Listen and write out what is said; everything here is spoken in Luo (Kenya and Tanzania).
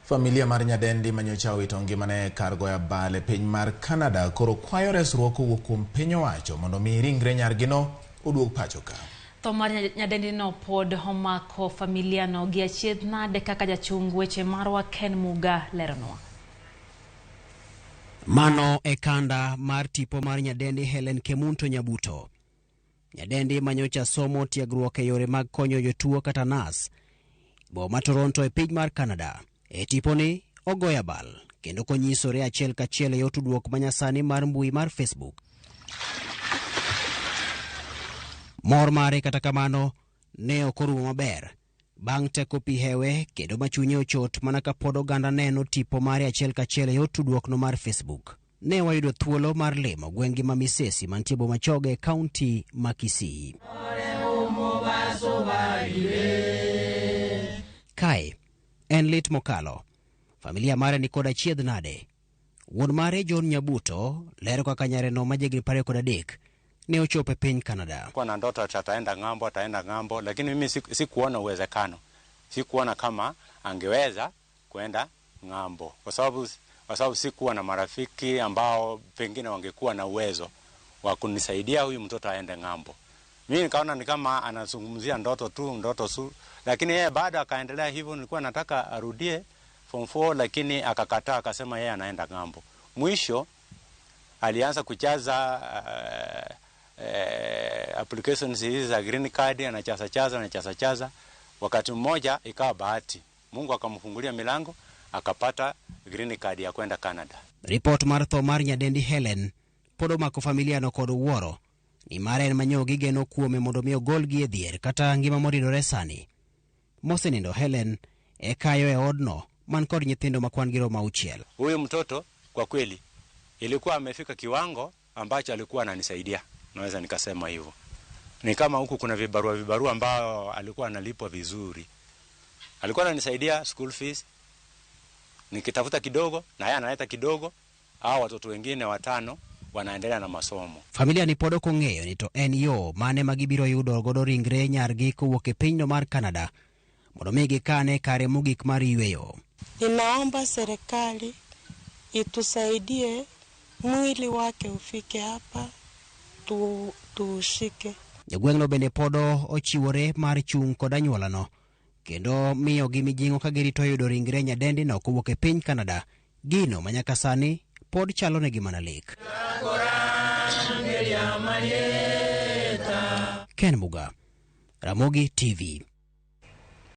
Familia mar nyadendi manyocha owito ngimane kar goyo bal e piny mar Canada koro kwayo resruok kowuok kuom piny owacho mondo mi ringre nyargino oduog pacho ka. Tho mar nyadendi no pod omako familia no gi achiedh nade kaka jachung weche marwa Ken Muga leronwa. Mano e kanda mar tipo mar nyadendi Helen Kemunto Nyabuto. Nyadendi manyocha somo tiegruok e yore mag konyo jotuo kata nas boma Toronto e piny mar Canada. E tiponi ogoya bal kendo konyisore achiel kachiel e tudruok manyasani mar mbui mar Facebook. Mor mare kata kamano ne okorumo maber bang' teko pi hewe kendo machunye ochot mana ka pod oganda neno tipo mare achiel kachiel e tudruok no mar Facebook. Ne wayudo thuolo mar limo gweng'i ma Misesi mantie boma Choge kaunti ma Kisii. Kae en lit mokalo. Familia mare ni kod achiedh nade. Wuon mare John Nyabuto lero kaka nyareno majegni 23 ne ochope piny Canada. Kwa na ndoto ataenda ng'ambo, lakini mimi sikuona uwezekano. Sikuona kama angeweza kwenda ng'ambo kwa sababu sikuwa na marafiki ambao pengine wangekuwa na uwezo wa kunisaidia huyu mtoto aende ng'ambo. Mimi nikaona ni kama anazungumzia ndoto su, lakini yeye baada akaendelea hivyo. Nilikuwa nataka arudie form 4 lakini akakataa, akasema yeye anaenda ng'ambo. Mwisho alianza kujaza applications hizi za green card, anachaza. Wakati mmoja ikawa bahati, Mungu akamfungulia milango, akapata green card ya kwenda Canada. Report mar tho mar nyadendi Helen podo mako familia no kod wuoro ni mare en manyo gigeno kuome mondo mi ogolgi e dhier kata ngima moridore sani. Mosenindo Helen e kayo e odno man kod nyithindo makwan gi romo 6. Huyu mtoto kwa kweli ilikuwa amefika kiwango ambacho alikuwa ananisaidia, naweza nikasema hivyo. Ni kama huku kuna vibarua ambao alikuwa analipwa vizuri. Alikuwa ananisaidia school fees, nikitafuta kidogo na yeye analeta kidogo, hao watoto wengine 5 wanaendelea na masomo. Familia ni podo kong'eyo ni to en yo mane magibiro yudo godo ringre nyargi kowuok e pinyno mar Canada mondo mi gikane kare mogik mar yweyo. Ninaomba serikali itusaidie mwili wake ufike hapa tuushike. Jogweng'no bende podo ochiwore mar chung' kod anyuolano kendo miyo gi mijing'o ka girito yudo ringre nyadendi no kowuok e piny Canada, gino manyaka sani pod chalo ne gima nalik. Ken Muga, Ramogi TV.